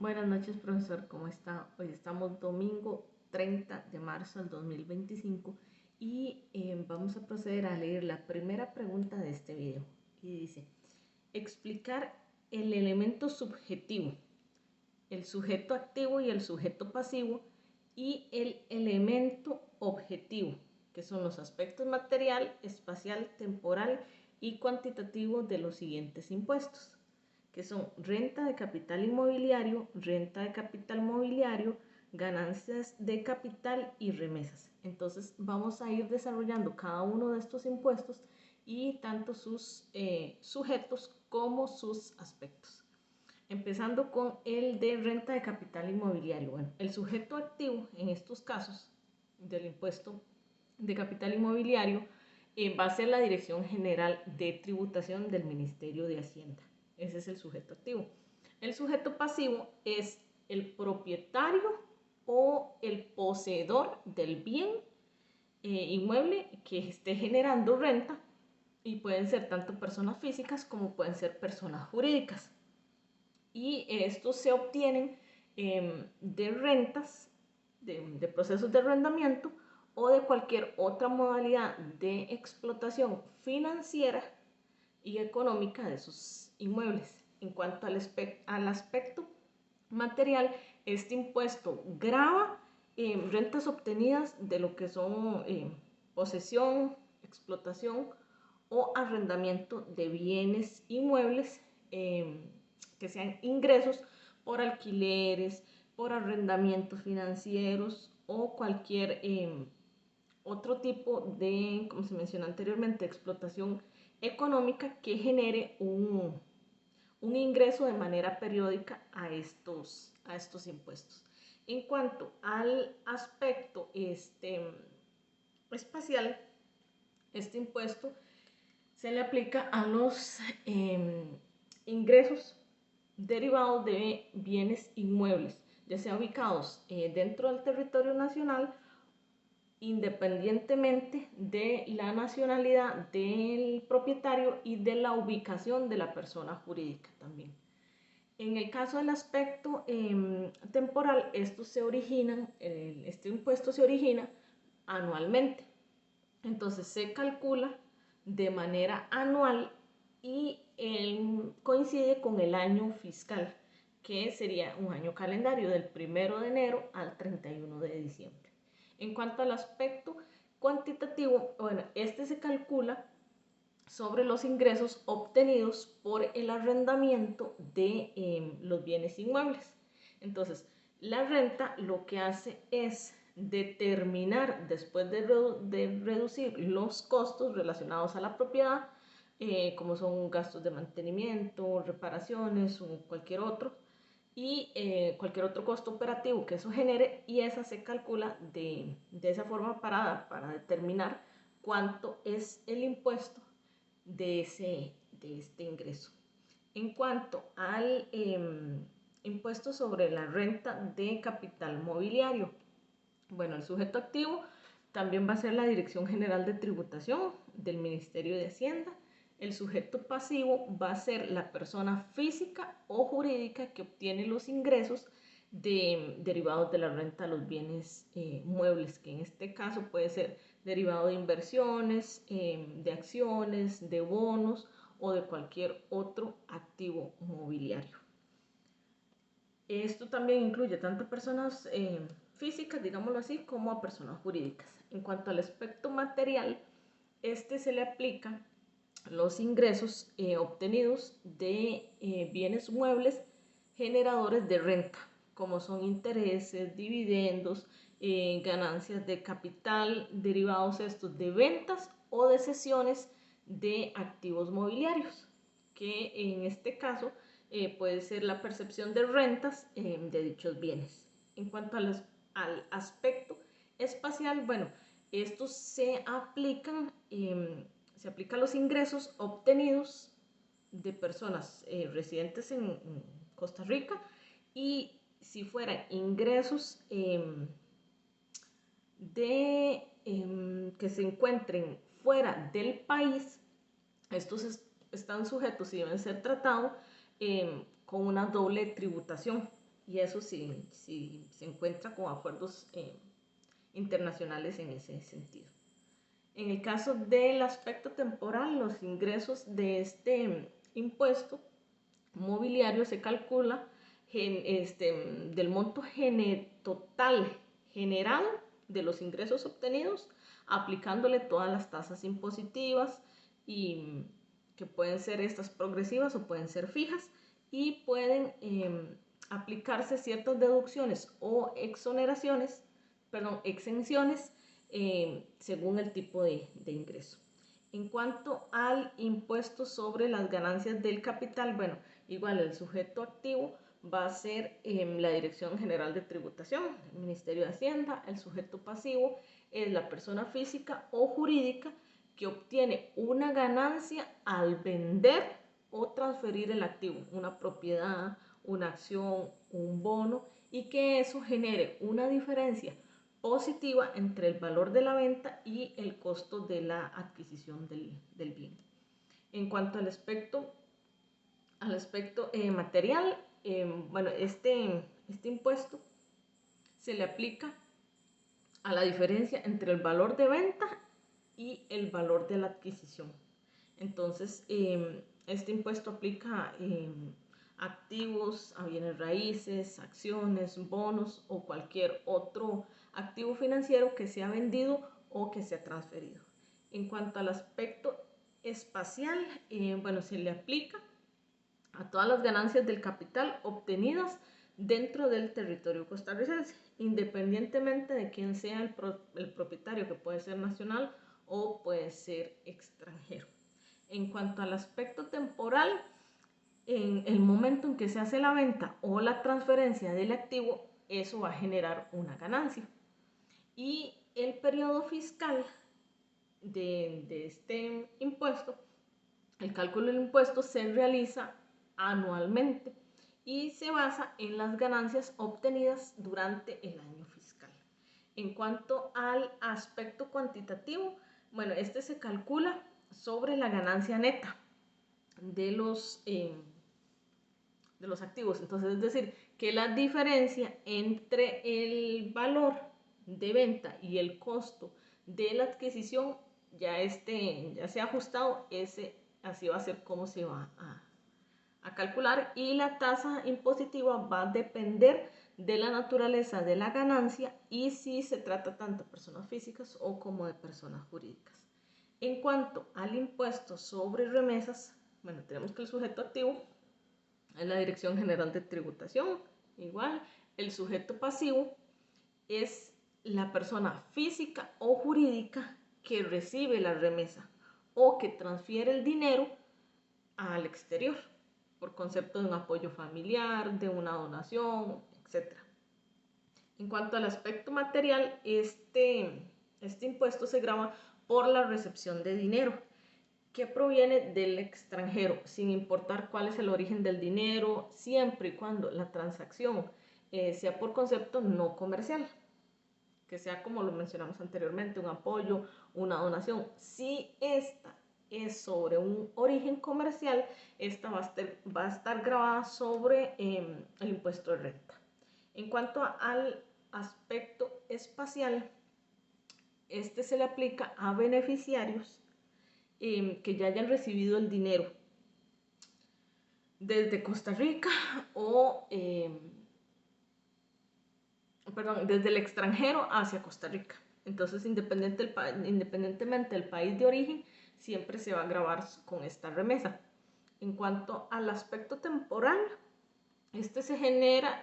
Buenas noches, profesor. ¿Cómo está? Hoy estamos domingo 30 de marzo del 2025 y vamos a proceder a leer la primera pregunta de este video. Y dice, explicar el elemento subjetivo, el sujeto activo y el sujeto pasivo y el elemento objetivo, que son los aspectos material, espacial, temporal y cuantitativo de los siguientes impuestos, que son renta de capital inmobiliario, renta de capital mobiliario, ganancias de capital y remesas. Entonces vamos a ir desarrollando cada uno de estos impuestos y tanto sus sujetos como sus aspectos. Empezando con el de renta de capital inmobiliario. Bueno, el sujeto activo en estos casos del impuesto de capital inmobiliario va a ser la Dirección General de Tributación del Ministerio de Hacienda. Ese es el sujeto activo. El sujeto pasivo es el propietario o el poseedor del bien inmueble que esté generando renta, y pueden ser tanto personas físicas como pueden ser personas jurídicas. Y estos se obtienen de rentas, de procesos de arrendamiento o de cualquier otra modalidad de explotación financiera y económica de sus inmuebles. En cuanto al aspecto material, este impuesto grava rentas obtenidas de lo que son posesión, explotación o arrendamiento de bienes inmuebles, que sean ingresos por alquileres, por arrendamientos financieros o cualquier otro tipo de, como se mencionó anteriormente, explotación económica que genere un ingreso de manera periódica a estos impuestos. En cuanto al aspecto espacial, este impuesto se le aplica a los ingresos derivados de bienes inmuebles, ya sea ubicados dentro del territorio nacional, independientemente de la nacionalidad del propietario y de la ubicación de la persona jurídica también. En el caso del aspecto temporal, este impuesto se origina anualmente. Entonces se calcula de manera anual y coincide con el año fiscal, que sería un año calendario del 1 de enero al 31 de diciembre. En cuanto al aspecto cuantitativo, bueno, este se calcula sobre los ingresos obtenidos por el arrendamiento de los bienes inmuebles. Entonces, la renta lo que hace es determinar, después de reducir los costos relacionados a la propiedad, como son gastos de mantenimiento, reparaciones o cualquier otro, y cualquier otro costo operativo que eso genere, y esa se calcula de esa forma para determinar cuánto es el impuesto de este ingreso. En cuanto al impuesto sobre la renta de capital mobiliario, bueno, el sujeto activo también va a ser la Dirección General de Tributación del Ministerio de Hacienda. El sujeto pasivo va a ser la persona física o jurídica que obtiene los ingresos derivados de la renta de los bienes muebles, que en este caso puede ser derivado de inversiones, de acciones, de bonos o de cualquier otro activo mobiliario. Esto también incluye tanto personas físicas, digámoslo así, como a personas jurídicas. En cuanto al aspecto material, este se le aplica los ingresos obtenidos de bienes muebles generadores de renta, como son intereses, dividendos, ganancias de capital, derivados estos de ventas o de cesiones de activos mobiliarios, que en este caso puede ser la percepción de rentas de dichos bienes. En cuanto al aspecto espacial, bueno, estos se aplican a los ingresos obtenidos de personas residentes en Costa Rica, y si fueran ingresos que se encuentren fuera del país, estos están sujetos y deben ser tratados con una doble tributación. y eso sí se encuentra con acuerdos internacionales en ese sentido. En el caso del aspecto temporal, los ingresos de este impuesto mobiliario se calcula del monto total generado de los ingresos obtenidos, aplicándole todas las tasas impositivas y que pueden ser estas progresivas o pueden ser fijas, y pueden aplicarse ciertas deducciones o exenciones según el tipo de ingreso. En cuanto al impuesto sobre las ganancias del capital, bueno, igual el sujeto activo va a ser la Dirección General de Tributación, el Ministerio de Hacienda. El sujeto pasivo es la persona física o jurídica que obtiene una ganancia al vender o transferir el activo, una propiedad, una acción, un bono, y que eso genere una diferencia positiva entre el valor de la venta y el costo de la adquisición del bien. En cuanto al aspecto material, bueno, este impuesto se le aplica a la diferencia entre el valor de venta y el valor de la adquisición. Entonces, este impuesto aplica activos, a bienes raíces, acciones, bonos o cualquier otro activo financiero que sea vendido o que sea transferido. En cuanto al aspecto espacial, bueno, se le aplica a todas las ganancias del capital obtenidas dentro del territorio costarricense, independientemente de quién sea el propietario, que puede ser nacional o puede ser extranjero. En cuanto al aspecto temporal, en el momento en que se hace la venta o la transferencia del activo, eso va a generar una ganancia. Y el periodo fiscal de este impuesto, el cálculo del impuesto se realiza anualmente y se basa en las ganancias obtenidas durante el año fiscal. En cuanto al aspecto cuantitativo, bueno, este se calcula sobre la ganancia neta de los activos. Entonces, es decir, que la diferencia entre el valor de venta y el costo de la adquisición ya se ha ajustado, así va a ser como se va a calcular, y la tasa impositiva va a depender de la naturaleza de la ganancia y si se trata tanto de personas físicas o como de personas jurídicas. En cuanto al impuesto sobre remesas, bueno, tenemos que el sujeto activo es la Dirección General de Tributación. Igual, el sujeto pasivo es la persona física o jurídica que recibe la remesa o que transfiere el dinero al exterior por concepto de un apoyo familiar, de una donación, etc. En cuanto al aspecto material, este impuesto se grava por la recepción de dinero que proviene del extranjero, sin importar cuál es el origen del dinero, siempre y cuando la transacción sea por concepto no comercial, que sea como lo mencionamos anteriormente, un apoyo, una donación. Si esta es sobre un origen comercial, esta va a estar grabada sobre el impuesto de renta. En cuanto al aspecto espacial, este se le aplica a beneficiarios que ya hayan recibido el dinero desde Costa Rica o, desde el extranjero hacia Costa Rica. Entonces, independientemente del país de origen, siempre se va a gravar con esta remesa. En cuanto al aspecto temporal, este se genera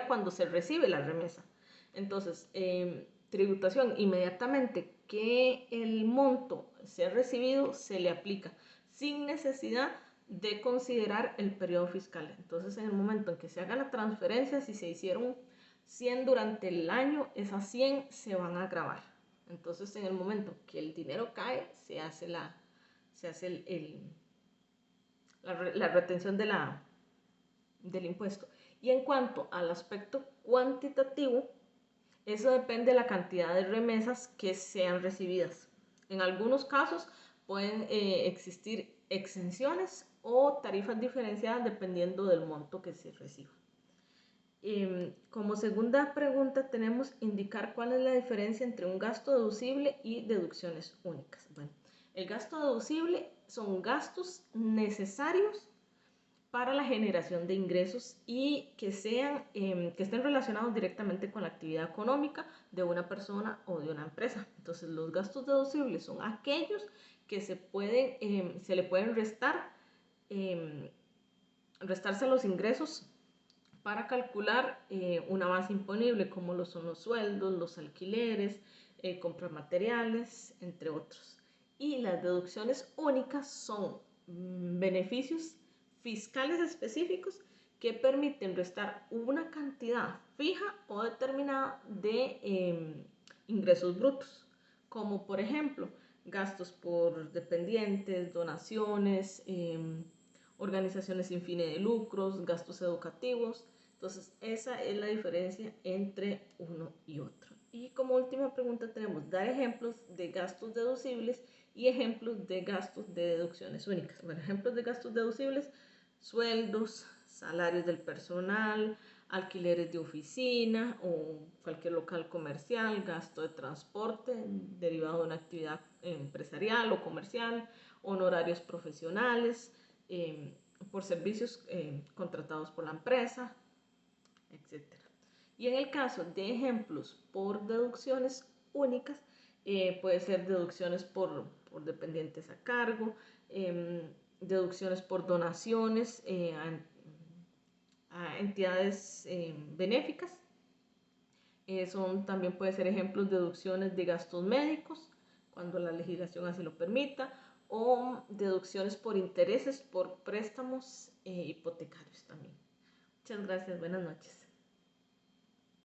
cuando se recibe la remesa. Entonces, tributación, inmediatamente que el monto sea recibido, se le aplica sin necesidad de considerar el periodo fiscal. Entonces, en el momento en que se haga la transferencia, si se hicieron 100 durante el año, esas 100 se van a gravar. Entonces, en el momento que el dinero cae, se hace la retención del impuesto. Y en cuanto al aspecto cuantitativo, eso depende de la cantidad de remesas que sean recibidas. En algunos casos pueden existir exenciones o tarifas diferenciadas dependiendo del monto que se reciba. Como segunda pregunta tenemos indicar cuál es la diferencia entre un gasto deducible y deducciones únicas. Bueno, el gasto deducible son gastos necesarios para la generación de ingresos y que estén relacionados directamente con la actividad económica de una persona o de una empresa. Entonces, los gastos deducibles son aquellos que se le pueden restarse a los ingresos para calcular una base imponible, como lo son los sueldos, los alquileres, comprar materiales, entre otros. Y las deducciones únicas son beneficios fiscales específicos que permiten restar una cantidad fija o determinada de ingresos brutos, como por ejemplo gastos por dependientes, donaciones, organizaciones sin fines de lucros, gastos educativos. Entonces, esa es la diferencia entre uno y otro. Y como última pregunta tenemos dar ejemplos de gastos deducibles y ejemplos de gastos de deducciones únicas. Bueno, ejemplos de gastos deducibles: sueldos, salarios del personal, alquileres de oficina o cualquier local comercial, gasto de transporte derivado de una actividad empresarial o comercial, honorarios profesionales, por servicios contratados por la empresa, etcétera. Y en el caso de ejemplos por deducciones únicas, puede ser deducciones por dependientes a cargo, deducciones por donaciones a entidades benéficas. También puede ser ejemplos de deducciones de gastos médicos, cuando la legislación así lo permita, o deducciones por intereses por préstamos hipotecarios también. Muchas gracias, buenas noches.